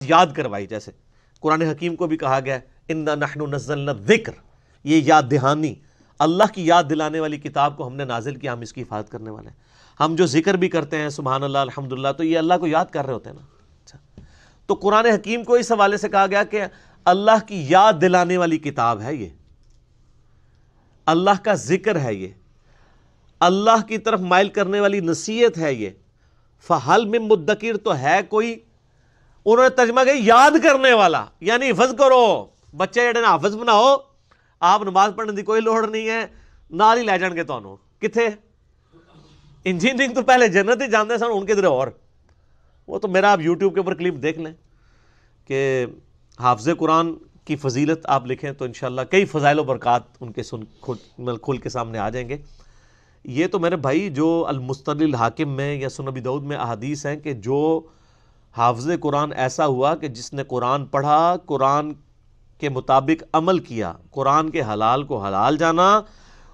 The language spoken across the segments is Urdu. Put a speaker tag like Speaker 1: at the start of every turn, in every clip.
Speaker 1: یاد کروائی. جیسے قرآن حکیم کو بھی کہا گیا اِنَّا نَحْنُ نَزَّلْنَا الذِّکْرَ، یہ یاد دہانی، اللہ کی یاد دلانے والی کتاب کو ہم نے نازل کیا، ہم اس کی حفاظت کرنے والے ہیں. ہم جو ذکر بھی کرتے ہیں سبحان اللہ الحمدللہ، تو یہ اللہ کو یاد کر رہے ہوتے ہیں نا. اچھا، تو قرآن حکیم کو اس حوالے سے کہا گیا کہ اللہ کی یاد دلانے والی کتاب ہے، یہ اللہ کا ذکر ہے، یہ اللہ کی طرف مائل کرنے والی نصیحت ہے. یہ فَهَلْ مِن مُدَّکِرٍ، تو ہے کوئی، انہوں نے ترجمہ کیا یاد کرنے والا، یعنی حفظ کرو. بچے جڑے نا حافظ بناؤ، آپ نماز پڑھنے دی کوئی لوڑ نہیں ہے، نال ہی لے جان گے تانوں. کتھے انجینئرنگ تو پہلے جنت ہی جاندے سن، ان کے ادھر اور وہ تو میرا آپ یوٹیوب کے اوپر کلپ دیکھ لیں کہ حافظ قرآن کی فضیلت آپ لکھیں تو انشاءاللہ کئی فضائل و برکات ان کے کھل کے سامنے آ جائیں گے. یہ تو میرے بھائی جو المستدل الحاکم میں یا سنن ابی داؤد میں احادیث ہیں کہ جو حافظ قرآن ایسا ہوا کہ جس نے قرآن پڑھا، قرآن کے مطابق عمل کیا، قرآن کے حلال کو حلال جانا،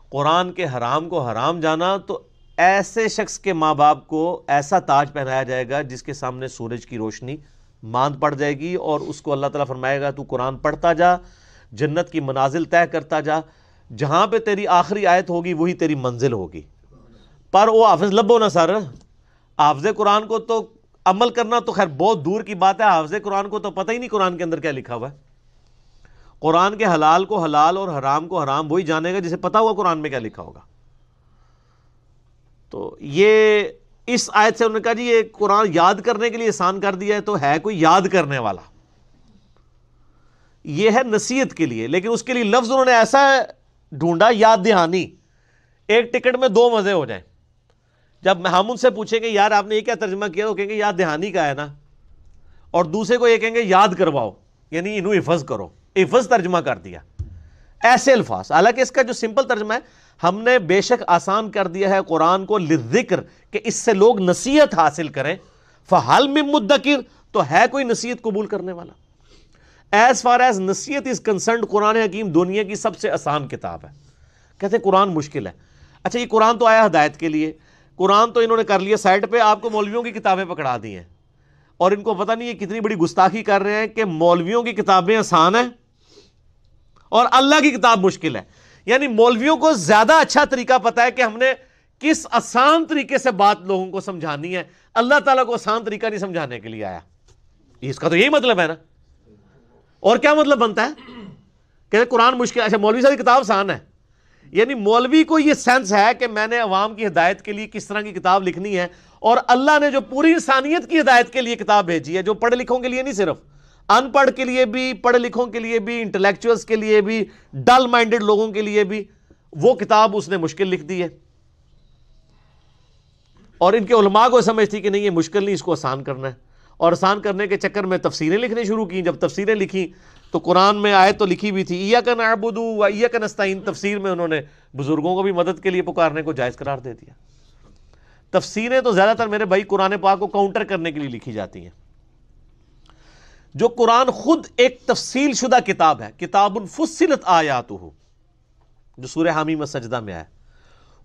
Speaker 1: قرآن کے حرام کو حرام جانا، تو ایسے شخص کے ماں باپ کو ایسا تاج پہنایا جائے گا جس کے سامنے سورج کی روشنی ماند پڑ جائے گی، اور اس کو اللہ تعالیٰ فرمائے گا تو قرآن پڑھتا جا، جنت کی منازل طے کرتا جا، جہاں پہ تیری آخری آیت ہوگی وہی تیری منزل ہوگی. پر وہ حافظ لبو نا سر، حافظ قرآن کو تو عمل کرنا تو خیر بہت دور کی بات ہے، حافظ قرآن کو تو پتہ ہی نہیں قرآن کے اندر کیا لکھا ہوا ہے. قرآن کے حلال کو حلال اور حرام کو حرام وہی جانے گا جسے پتہ ہوا قرآن میں کیا لکھا ہوگا. تو یہ اس آیت سے انہوں نے کہا جی یہ قرآن یاد کرنے کے لیے آسان کر دیا ہے، تو ہے کوئی یاد کرنے والا، یہ ہے نصیحت کے لیے. لیکن اس کے لیے لفظ انہوں نے ایسا ڈھونڈا یاد دہانی، ایک ٹکٹ میں دو مزے ہو جائیں. جب ہم ان سے پوچھیں گے یار آپ نے یہ کیا ترجمہ کیا، وہ کہیں گے یاد دہانی کا ہے نا، اور دوسرے کو یہ کہیں گے یاد کرواؤ، یعنی انہوں حفظ کرو، حفظ ترجمہ کر دیا. ایسے الفاظ، حالانکہ اس کا جو سمپل ترجمہ ہے ہم نے بے شک آسان کر دیا ہے قرآن کو للذکر، کہ اس سے لوگ نصیحت حاصل کریں. فَهَلْ مِن مُدَّکِرٍ، تو ہے کوئی نصیحت قبول کرنے والا. ایز فار ایز نصیحت از کنسرنڈ قرآن حکیم دنیا کی سب سے آسان کتاب ہے. کہتے ہیں قرآن مشکل ہے. اچھا یہ قرآن تو آیا ہدایت کے لیے، قرآن تو انہوں نے کر لیا سائٹ پہ، آپ کو مولویوں کی کتابیں پکڑا دی ہیں، اور ان کو پتہ نہیں ہے کتنی بڑی گستاخی کر رہے ہیں کہ مولویوں کی کتابیں آسان ہیں اور اللہ کی کتاب مشکل ہے. یعنی مولویوں کو زیادہ اچھا طریقہ پتہ ہے کہ ہم نے کس آسان طریقے سے بات لوگوں کو سمجھانی ہے، اللہ تعالیٰ کو آسان طریقہ نہیں سمجھانے کے لیے آیا. اس کا تو یہی مطلب ہے نا، اور کیا مطلب بنتا ہے کہ قرآن مشکل. اچھا مولوی صاحب کی کتاب آسان ہے، یعنی مولوی کو یہ سینس ہے کہ میں نے عوام کی ہدایت کے لیے کس طرح کی کتاب لکھنی ہے، اور اللہ نے جو پوری انسانیت کی ہدایت کے لیے کتاب بھیجی ہے، جو پڑھے لکھوں کے لیے نہیں، صرف ان پڑھ کے لیے بھی، پڑھے لکھوں کے لیے بھی، انٹلیکچوئلس کے لیے بھی، ڈل مائنڈڈ لوگوں کے لیے بھی، وہ کتاب اس نے مشکل لکھ دی ہے. اور ان کے علماء کو سمجھ تھی کہ نہیں یہ مشکل نہیں، اس کو آسان کرنا ہے، اور آسان کرنے کے چکر میں تفسیریں لکھنے شروع کی. جب تفسیریں لکھی تو قرآن میں آیت تو لکھی بھی تھی ایاک نعبد و ایاک نستعین، تفسیر میں انہوں نے بزرگوں کو بھی مدد کے لیے پکارنے کو جائز قرار دے دیا. تفسیریں تو زیادہ تر میرے بھائی قرآن پاک کو کاؤنٹر کرنے کے لیے لکھی جاتی ہیں. جو قرآن خود ایک تفصیل شدہ کتاب ہے، کتاب فصلت آیاتہ، جو سورہ حامیم السجدہ میں ہے،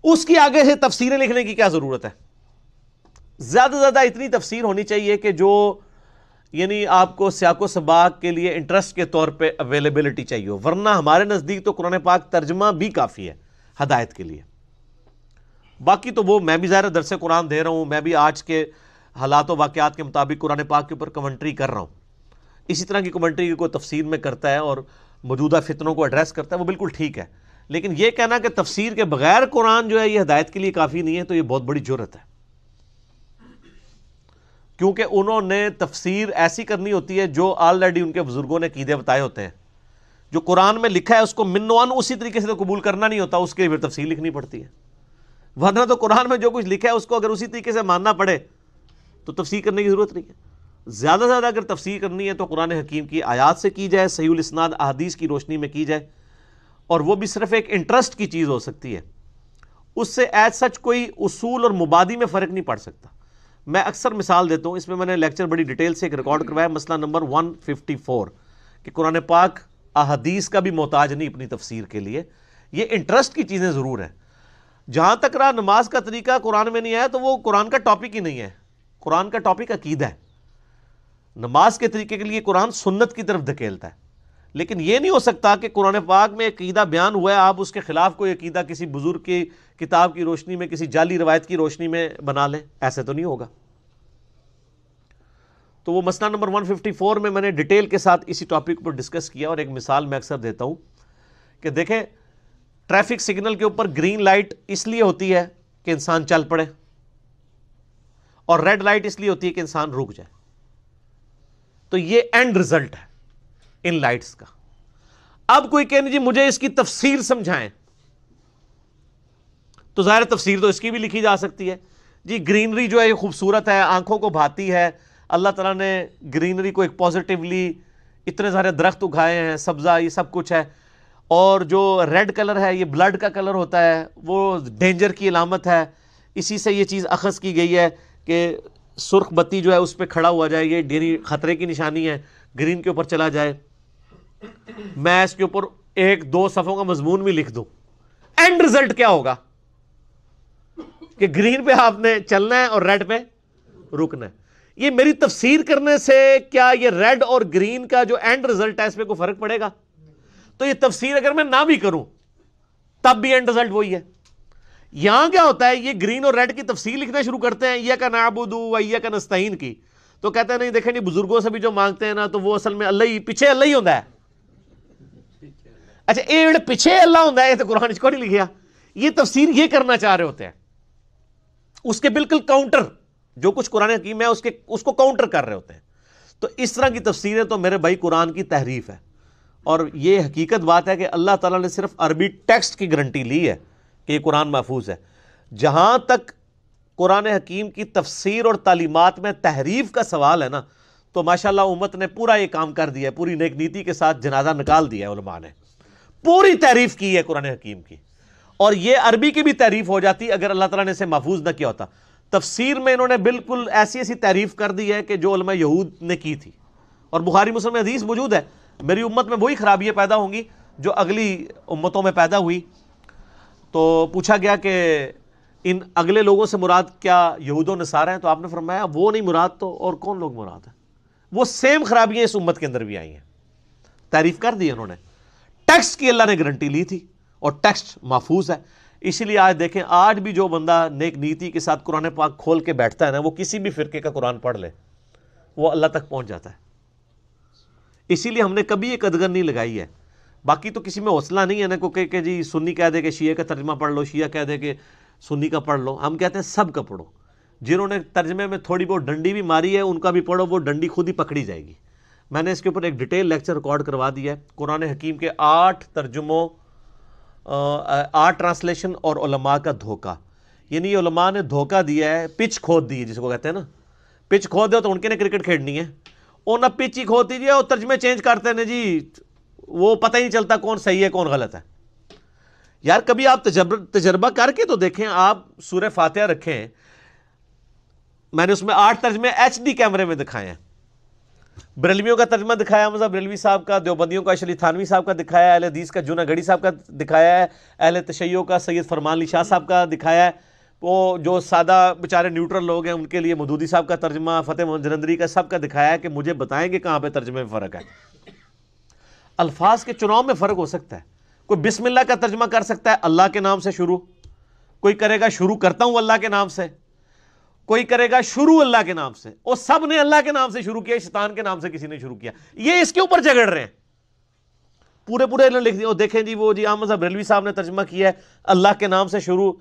Speaker 1: اس کی آگے سے تفسیریں لکھنے کی کیا ضرورت ہے؟ زیادہ سے زیادہ اتنی تفسیر ہونی چاہیے کہ جو یعنی آپ کو سیاق و سباق کے لیے انٹرسٹ کے طور پہ اویلیبلٹی چاہیے ہو، ورنہ ہمارے نزدیک تو قرآن پاک ترجمہ بھی کافی ہے ہدایت کے لیے. باقی تو وہ میں بھی ظاہر درس قرآن دے رہا ہوں، میں بھی آج کے حالات و واقعات کے مطابق قرآن پاک کے اوپر کمنٹری کر رہا ہوں. اسی طرح کی کمنٹری کوئی تفسیر میں کرتا ہے اور موجودہ فتنوں کو ایڈریس کرتا ہے، وہ بالکل ٹھیک ہے. لیکن یہ کہنا کہ تفسیر کے بغیر قرآن جو ہے یہ ہدایت کے لیے کافی نہیں ہے، تو یہ بہت بڑی جرأت ہے. کیونکہ انہوں نے تفسیر ایسی کرنی ہوتی ہے جو آلریڈی ان کے بزرگوں نے عقیدے بتائے ہوتے ہیں. جو قرآن میں لکھا ہے اس کو من و عن اسی طریقے سے تو قبول کرنا نہیں ہوتا، اس کے لیے پھر تفسیر لکھنی پڑتی ہے. ورنہ تو قرآن میں جو کچھ لکھا ہے اس کو اگر اسی طریقے سے ماننا پڑے تو تفسیر کرنے کی ضرورت نہیں ہے. زیادہ سے زیادہ اگر تفسیر کرنی ہے تو قرآن حکیم کی آیات سے کی جائے، صحیح الاسناد احادیث کی روشنی میں کی جائے، اور وہ بھی صرف ایک انٹرسٹ کی چیز ہو سکتی ہے. اس سے ایز سچ کوئی اصول اور مبادی میں فرق نہیں پڑ سکتا. میں اکثر مثال دیتا ہوں، اس میں میں نے لیکچر بڑی ڈیٹیل سے ایک ریکارڈ کروایا، مسئلہ نمبر 154، کہ قرآن پاک احادیث کا بھی محتاج نہیں اپنی تفسیر کے لیے. یہ انٹرسٹ کی چیزیں ضرور ہیں. جہاں تک رہا نماز کا طریقہ قرآن میں نہیں آیا تو وہ قرآن کا ٹاپک ہی نہیں ہے. قرآن کا ٹاپک عقیدہ ہے. نماز کے طریقے کے لیے قرآن سنت کی طرف دھکیلتا ہے، لیکن یہ نہیں ہو سکتا کہ قرآن پاک میں عقیدہ بیان ہوا ہے، آپ اس کے خلاف کوئی عقیدہ کسی بزرگ کی کتاب کی روشنی میں، کسی جعلی روایت کی روشنی میں بنا لیں، ایسے تو نہیں ہوگا۔ تو وہ مسئلہ نمبر 154 میں نے ڈیٹیل کے ساتھ اسی ٹاپک پر ڈسکس کیا، اور ایک مثال میں اکثر دیتا ہوں کہ دیکھیں ٹریفک سگنل کے اوپر گرین لائٹ اس لیے ہوتی ہے کہ انسان چل پڑے، اور ریڈ لائٹ اس لیے ہوتی ہے کہ انسان رک جائے۔ تو یہ اینڈ رزلٹ ہے ان لائٹس کا۔ اب کوئی کہنے جی مجھے اس کی تفسیر سمجھائیں، تو ظاہر تفسیر تو اس کی بھی لکھی جا سکتی ہے جی، گرینری جو ہے یہ خوبصورت ہے، آنکھوں کو بھاتی ہے، اللہ تعالیٰ نے گرینری کو ایک پازیٹیولی، اتنے سارے درخت اگائے ہیں، سبزہ، یہ سب کچھ ہے، اور جو ریڈ کلر ہے یہ بلڈ کا کلر ہوتا ہے، وہ ڈینجر کی علامت ہے، اسی سے یہ چیز اخذ کی گئی ہے کہ سرخ بتی جو ہے اس پہ کھڑا ہوا جائے، یہ خطرے کی نشانی ہے، گرین کے اوپر چلا جائے۔ میں اس کے اوپر 1-2 صفحوں کا مضمون بھی لکھ دوں، اینڈ رزلٹ کیا ہوگا کہ گرین پہ آپ نے چلنا ہے اور ریڈ پہ رکنا ہے۔ یہ میری تفسیر کرنے سے کیا یہ ریڈ اور گرین کا جو اینڈ رزلٹ ہے اس پہ کوئی فرق پڑے گا؟ تو یہ تفسیر اگر میں نہ بھی کروں تب بھی اینڈ رزلٹ وہی ہے۔ یہاں کیا ہوتا ہے، یہ گرین اور ریڈ کی تفسیر لکھنا شروع کرتے ہیں ایاک نعبد و ایاک نستعین کی، تو کہتے ہیں نہیں دیکھیں نہیں، بزرگوں سے بھی جو مانگتے ہیں نا تو وہ اصل میں اللہ ہی پیچھے اللہ ہی ہوتا ہے۔ اچھا ایڑ پیچھے اللہ ہوتا ہے، یہ تو قرآن کو نہیں لکھیا، یہ تفسیر یہ کرنا چاہ رہے ہوتے ہیں، اس کے بالکل کاؤنٹر جو کچھ قرآن حکیم ہے اس کو کاؤنٹر کر رہے ہوتے ہیں۔ تو اس طرح کی تفسیریں تو میرے بھائی قرآن کی تحریف ہے، اور یہ حقیقت بات ہے کہ اللہ تعالیٰ نے صرف عربی ٹیکسٹ کی گارنٹی لی ہے کہ یہ قرآن محفوظ ہے۔ جہاں تک قرآن حکیم کی تفسیر اور تعلیمات میں تحریف کا سوال ہے نا، تو ماشاءاللہ امت نے پورا یہ کام کر دیا ہے، پوری نیک نیتی کے ساتھ جنازہ نکال دیا ہے، علماء نے پوری تعریف کی ہے قرآن حکیم کی، اور یہ عربی کی بھی تعریف ہو جاتی اگر اللہ تعالیٰ نے اسے محفوظ نہ کیا ہوتا۔ تفسیر میں انہوں نے بالکل ایسی ایسی تعریف کر دی ہے کہ جو علماء یہود نے کی تھی، اور بخاری مسلم میں حدیث موجود ہے، میری امت میں وہی خرابیاں پیدا ہوں گی جو اگلی امتوں میں پیدا ہوئی۔ تو پوچھا گیا کہ ان اگلے لوگوں سے مراد کیا یہود و نصارہ ہیں؟ تو آپ نے فرمایا وہ نہیں مراد، تو اور کون لوگ مراد ہیں؟ وہ سیم خرابیاں اس امت کے اندر بھی آئی ہیں، تعریف کر دی انہوں نے۔ ٹیکسٹ کی اللہ نے گارنٹی لی تھی اور ٹیکسٹ محفوظ ہے، اسی لیے آج دیکھیں آج بھی جو بندہ نیک نیتی کے ساتھ قرآن پاک کھول کے بیٹھتا ہے نا، وہ کسی بھی فرقے کا قرآن پڑھ لے وہ اللہ تک پہنچ جاتا ہے۔ اسی لیے ہم نے کبھی یہ قدغن نہیں لگائی ہے۔ باقی تو کسی میں حوصلہ نہیں ہے نا کو کہ جی سنی کہہ دے کہ شیعہ کا ترجمہ پڑھ لو، شیعہ کہہ دے کہ سنی کا پڑھ لو، ہم کہتے ہیں سب کا پڑھو۔ جنہوں نے ترجمے میں تھوڑی بہت ڈنڈی بھی ماری ہے ان کا بھی پڑھو، وہ ڈنڈی خود ہی پکڑی جائے گی۔ میں نے اس کے اوپر ایک ڈیٹیل لیکچر ریکارڈ کروا دیا ہے، قرآن حکیم کے 8 ترجموں، 8 ٹرانسلیشن اور علماء کا دھوکہ، یعنی یہ علماء نے دھوکہ دیا ہے، پچ کھود دی ہے جس کو کہتے ہیں نا، پچ کھود دو تو ان کے نے کرکٹ کھیلنی ہے، اور نہ پچ ہی کھود دیجیے اور ترجمے چینج کرتے ہیں جی، وہ پتہ ہی نہیں چلتا کون صحیح ہے کون غلط ہے۔ یار کبھی آپ تجربہ کر کے تو دیکھیں، آپ سورہ فاتحہ رکھیں، میں نے اس میں 8 ترجمے HD کیمرے میں دکھائے ہیں، بریلویوں کا ترجمہ دکھایا مذہب بریلوی صاحب کا، دیوبندیوں کا اشرف تھانوی صاحب کا دکھایا ہے، اہل حدیث کا جونہ گڑھی صاحب کا دکھایا ہے، اہل تشیع کا سید فرمان علی شاہ صاحب کا دکھایا ہے، وہ جو سادہ بیچارے نیوٹرل لوگ ہیں ان کے لیے مودودی صاحب کا ترجمہ، فتح محمد جلندری کا، سب کا دکھایا ہے کہ مجھے بتائیں کہ کہاں پہ ترجمے میں فرق ہے۔ الفاظ کے چناؤ میں فرق ہو سکتا ہے، کوئی بسم اللہ کا ترجمہ کر سکتا ہے اللہ کے نام سے شروع، کوئی کرے گا شروع کرتا ہوں اللہ کے نام سے، کوئی کرے گا شروع اللہ کے نام سے، اور سب نے اللہ کے نام سے شروع کیا، شیطان کے نام سے کسی نے شروع کیا، یہ اس کے اوپر جھگڑ رہے ہیں، پورے لکھ دیا۔ دیکھیں جی وہ جی احمد صاحب بریلوی صاحب نے ترجمہ کیا ہے اللہ کے نام سے شروع،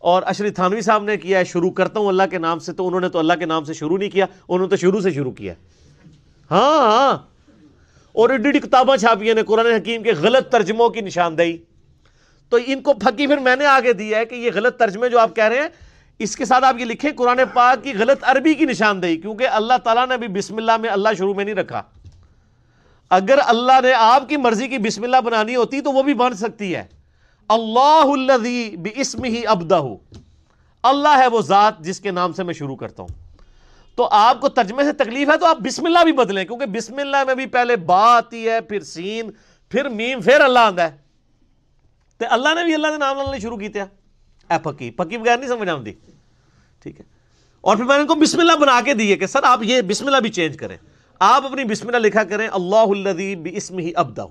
Speaker 1: اور اشرف تھانوی صاحب نے کیا ہے شروع کرتا ہوں اللہ کے نام سے، تو انہوں نے تو اللہ کے نام سے شروع نہیں کیا، انہوں نے تو شروع سے شروع کیا۔ ہاں، اور ایڈی کتابیں چھاپی نے قرآن حکیم کے غلط ترجموں کی نشاندہی، تو ان کو پھکی پھر میں نے آگے دیا ہے کہ یہ غلط ترجمے جو آپ کہہ رہے ہیں، اس کے ساتھ آپ یہ لکھیں قرآن پاک کی غلط عربی کی نشاندہی، کیونکہ اللہ تعالیٰ نے بھی بسم اللہ میں اللہ شروع میں نہیں رکھا۔ اگر اللہ نے آپ کی مرضی کی بسم اللہ بنانی ہوتی تو وہ بھی بن سکتی ہے۔ اللہ الذی باسمہ ابدہ، اللہ ہے وہ ذات جس کے نام سے میں شروع کرتا ہوں۔ تو آپ کو ترجمے سے تکلیف ہے تو آپ بسم اللہ بھی بدلیں، کیونکہ بسم اللہ میں بھی پہلے با آتی ہے، پھر سین، پھر میم، پھر اللہ آتا ہے، تو اللہ نے بھی اللہ کے نام لینا شروع کیتے اے پکی بغیر نہیں سمجھ آتی، ٹھیک ہے۔ اور پھر میں نے ان کو بسم اللہ بنا کے دیے کہ سر آپ یہ بسم اللہ بھی چینج کریں، آپ اپنی بسم اللہ لکھا کریں اللہ الذی باسمہ ابدہ،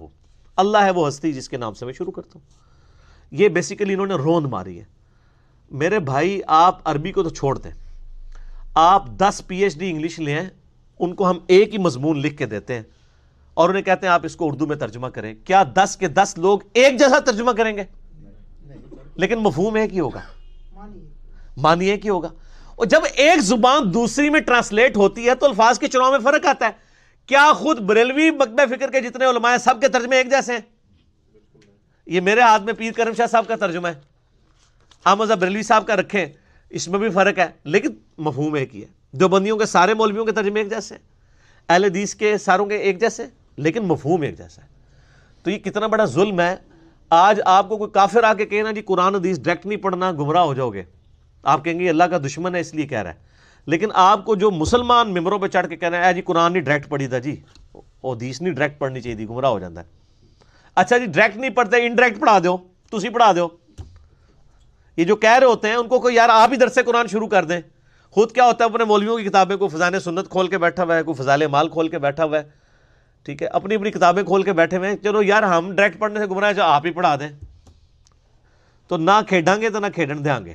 Speaker 1: اللہ ہے وہ ہستی جس کے نام سے میں شروع کرتا ہوں. یہ بیسیکلی انہوں نے روند ماری ہے. میرے بھائی آپ عربی کو تو چھوڑ دیں، آپ 10 PhD انگلش لے ہیں، ان کو ہم ایک ہی مضمون لکھ کے دیتے ہیں اور انہیں کہتے ہیں آپ اس کو اردو میں ترجمہ کریں. کیا 10 کے 10 لوگ ایک جیسا ترجمہ کریں گے؟ لیکن مفہوم ایک ہی ہوگا، معنی ایک ہی ہوگا. اور جب ایک زبان دوسری میں ٹرانسلیٹ ہوتی ہے تو الفاظ کے چناؤ میں فرق آتا ہے. کیا خود بریلوی مکتبہ فکر کے جتنے علماء ہیں سب کے ترجمے ایک جیسے ہیں؟ یہ میرے ہاتھ میں پیر کرم شاہ صاحب کا ترجمہ ہے، احمد بریلوی صاحب کا رکھیں، اس میں بھی فرق ہے لیکن مفہوم ایک ہی ہے. دیوبندیوں کے سارے مولویوں کے ترجمے ایک جیسے ہیں، اہل حدیث کے ساروں کے ایک جیسے، لیکن مفہوم ایک جیسا ہے. تو یہ کتنا بڑا ظلم ہے. آج آپ کو کوئی کافر آ کے کہنا جی قرآن حدیث ڈائریکٹ نہیں پڑھنا گمراہ ہو جاؤ گے، آپ کہیں گے یہ اللہ کا دشمن ہے اس لیے کہہ رہا ہے. لیکن آپ کو جو مسلمان ممبروں پہ چڑھ کے کہنا ہے جی قرآن نہیں ڈائریکٹ پڑھی تھا، جی حدیث نہیں ڈائریکٹ پڑھنی چاہیے تھی، گمراہ ہو جاتا ہے. اچھا جی ڈائریکٹ نہیں پڑھتے، انڈائریکٹ پڑھا دو، تسی پڑھا دو. یہ جو کہہ رہے ہوتے ہیں ان کو کوئی یار آپ ہی درس قرآن شروع کر دیں. خود کیا ہوتا ہے اپنے مولویوں کی کتابیں، کوئی فضائل سنت کھول کے بیٹھا ہوا ہے، کوئی فضائل مال کھول کے بیٹھا ہوا ہے، ٹھیک ہے، اپنی اپنی کتابیں کھول کے بیٹھے ہوئے ہیں. چلو یار ہم ڈائریکٹ پڑھنے سے گمراہ ہیں، آپ ہی پڑھا دیں. تو نہ کھیڈاں گے تو نہ کھیڈن دیں گے.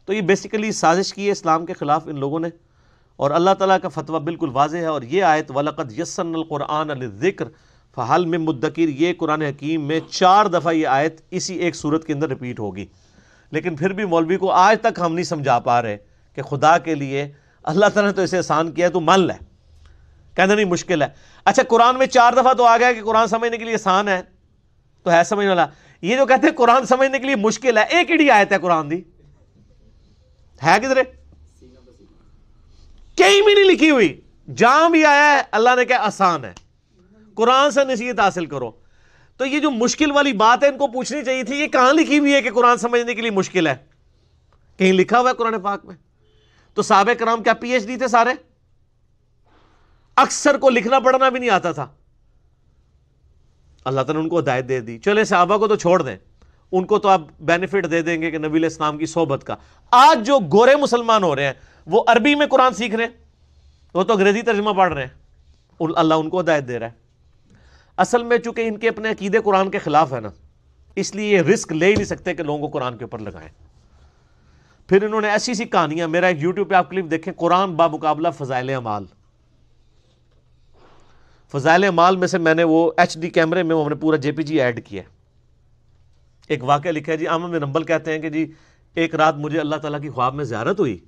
Speaker 1: تو یہ بیسیکلی سازش کی ہے اسلام کے خلاف ان لوگوں نے. اور اللہ تعالیٰ کا فتویٰ بالکل واضح ہے. اور یہ آیت وَلَقَدْ يَسَّرْنَا الْقُرْآنَ لِلذِّكْرِ فَهَلْ مِن مُدَّكِرٍ، یہ قرآن حکیم میں 4 دفعہ یہ آیت اسی ایک صورت کے اندر ریپیٹ ہوگی. لیکن پھر بھی مولوی کو آج تک ہم نہیں سمجھا پا رہے کہ خدا کے لیے اللہ تعالیٰ نے تو اسے آسان کیا ہے، تو مان لے. کہنا نہیں مشکل ہے. اچھا قرآن میں 4 دفعہ تو آ گیا کہ قرآن سمجھنے کے لیے آسان ہے، تو ہے سمجھنے والا. یہ جو کہتے ہیں قرآن سمجھنے کے لیے مشکل ہے، ایک ہی آیت ہے قرآن دی، ہے کدھر؟ کہیں بھی نہیں لکھی ہوئی. جہاں بھی آیا ہے اللہ نے کہا آسان ہے، قرآن سے نصیحت حاصل کرو. تو یہ جو مشکل والی بات ہے ان کو پوچھنی چاہیے تھی، یہ کہاں لکھی ہوئی ہے کہ قرآن سمجھنے کے لیے مشکل ہے؟ کہیں لکھا ہوا ہے قرآن پاک میں؟ تو صحابہ کرام کیا PhD تھے سارے؟ اکثر کو لکھنا پڑھنا بھی نہیں آتا تھا. اللہ تعالیٰ نے ان کو ہدایت دے دی. چلے صحابہ کو تو چھوڑ دیں، ان کو تو آپ بینیفٹ دے دیں گے کہ نبی علیہ السلام کی صحبت کا. آج جو گورے مسلمان ہو رہے ہیں وہ عربی میں قرآن سیکھ رہے ہیں، وہ تو انگریزی ترجمہ پڑھ رہے ہیں، اللہ ان کو ہدایت دے رہا ہے. اصل میں چونکہ ان کے اپنے عقیدے قرآن کے خلاف ہے نا، اس لیے یہ رسک لے ہی نہیں سکتے کہ لوگوں کو قرآن کے اوپر لگائیں. پھر انہوں نے ایسی کہانیاں، میرا ایک یوٹیوب پہ آپ کلپ دیکھیں، قرآن بامقابلہ فضائل اعمال. فضائل اعمال میں سے میں نے وہ HD کیمرے میں ہم نے پورا JPG ایڈ کیا ہے. ایک واقعہ لکھا ہے جی، احمد بن حنبل کہتے ہیں کہ جی ایک رات مجھے اللہ تعالیٰ کی خواب میں زیارت ہوئی،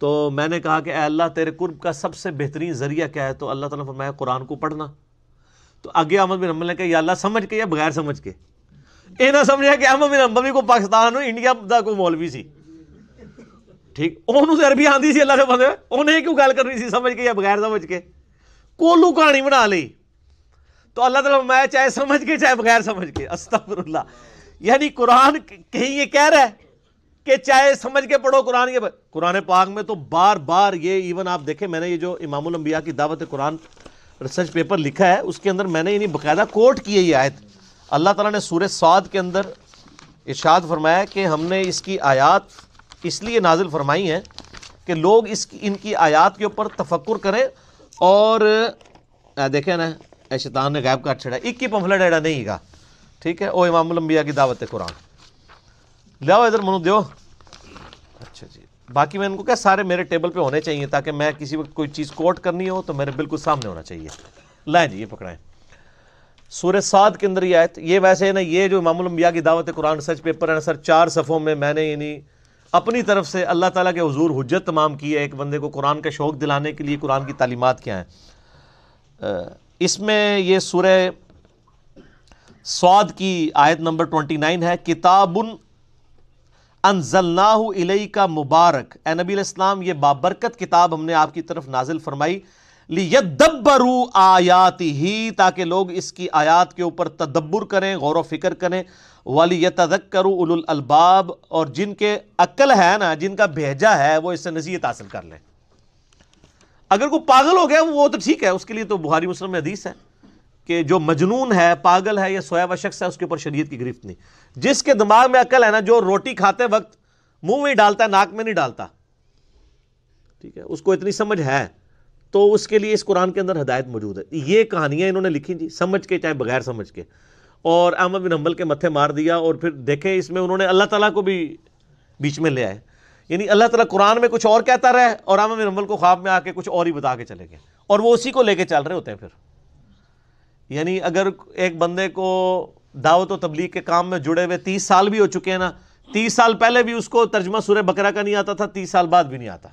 Speaker 1: تو میں نے کہا کہ اے اللہ تیرے قرب کا سب سے بہترین ذریعہ کیا ہے؟ تو اللہ تعالیٰ نے فرمایا قرآن کو پڑھنا. تو آگے احمد بن حنبل نے کہا یا اللہ سمجھ کے یا بغیر سمجھ کے؟ یہ نہ سمجھا کہ احمد بن حنبل کو پاکستان انڈیا دا کوئی مولوی سی، ٹھیک، انہوں سے عربی آندی سی، اللہ سے بندے انہیں کیوں گل کرنی سی سمجھ کے یا بغیر سمجھ کے؟ کولو کہانی بنا لی. تو اللہ تعالیٰ میں چاہے سمجھ کے چاہے بغیر سمجھ کے. استغفر اللہ. یعنی قرآن کہیں یہ کہہ رہا ہے کہ چاہے سمجھ کے پڑھو قرآن کے. قرآن پاک میں تو بار بار یہ ایون آپ دیکھیں، میں نے یہ جو امام الانبیاء کی دعوت قرآن ریسرچ پیپر لکھا ہے اس کے اندر میں نے باقاعدہ کوٹ کی ہے یہ آیت. اللہ تعالیٰ نے سورہ صاد کے اندر ارشاد فرمایا کہ ہم نے اس کی آیات اس لیے نازل فرمائی ہیں کہ لوگ ان کی آیات کے اوپر تفکر کریں. اور دیکھیں نا شیطان نے غائب کر چھڑا، ایک کی پمفلٹ ایڈا نہیں گا، ٹھیک ہے، او امام الانبیاء کی دعوت قرآن لیاؤ ادھر منو دیو. اچھا جی، باقی میں ان کو کیا سارے میرے ٹیبل پہ ہونے چاہیے تاکہ میں کسی وقت کوئی چیز کوٹ کرنی ہو تو میرے بالکل سامنے ہونا چاہیے. لائیں جی یہ پکڑائیں سورہ صاد کے اندر یہ آیت. یہ ویسے ہے نا، یہ جو امام الانبیاء کی دعوت قرآن ریسرچ پیپر ہے سر 4 صفحوں میں میں نے یعنی اپنی طرف سے اللہ تعالیٰ کے حضور حجت تمام کی ہے ایک بندے کو قرآن کا شوق دلانے کے لیے قرآن کی تعلیمات کیا ہیں. اس میں یہ سورہ صاد کی آیت نمبر 29 ہے، کتاب انزلناہ الیک مبارک، اے نبی علیہ السلام یہ بابرکت کتاب ہم نے آپ کی طرف نازل فرمائی، لیدبروا آیاتہ، تاکہ لوگ اس کی آیات کے اوپر تدبر کریں، غور و فکر کریں، وَلِيَتَذَكَّرُوا اولو الالباب، اور جن کے عقل ہے نا، جن کا بھیجا ہے وہ اس سے نصیحت حاصل کر لیں. اگر کوئی پاگل ہو گیا وہ تو ٹھیک ہے، اس کے لیے تو بخاری مسلم میں حدیث ہے کہ جو مجنون ہے، پاگل ہے یا سویا ہوا شخص ہے اس کے اوپر شریعت کی گرفت نہیں. جس کے دماغ میں عقل ہے نا، جو روٹی کھاتے وقت منہ میں ہی ڈالتا ہے، ناک میں نہیں ڈالتا، ٹھیک ہے، اس کو اتنی سمجھ ہے تو اس کے لیے اس قرآن کے اندر ہدایت موجود ہے. یہ کہانیاں انہوں نے لکھی جی، سمجھ کے چاہے بغیر سمجھ کے، اور احمد بن حنبل کے متھے مار دیا. اور پھر دیکھیں اس میں انہوں نے اللہ تعالیٰ کو بھی بیچ میں لے آئے. یعنی اللہ تعالیٰ قرآن میں کچھ اور کہتا رہا اور احمد بن حنبل کو خواب میں آ کے کچھ اور ہی بتا کے چلے گئے، اور وہ اسی کو لے کے چل رہے ہوتے ہیں پھر. یعنی اگر ایک بندے کو دعوت و تبلیغ کے کام میں جڑے ہوئے 30 سال بھی ہو چکے ہیں نا، 30 سال پہلے بھی اس کو ترجمہ سورہ بقرہ کا نہیں آتا تھا، 30 سال بعد بھی نہیں آتا.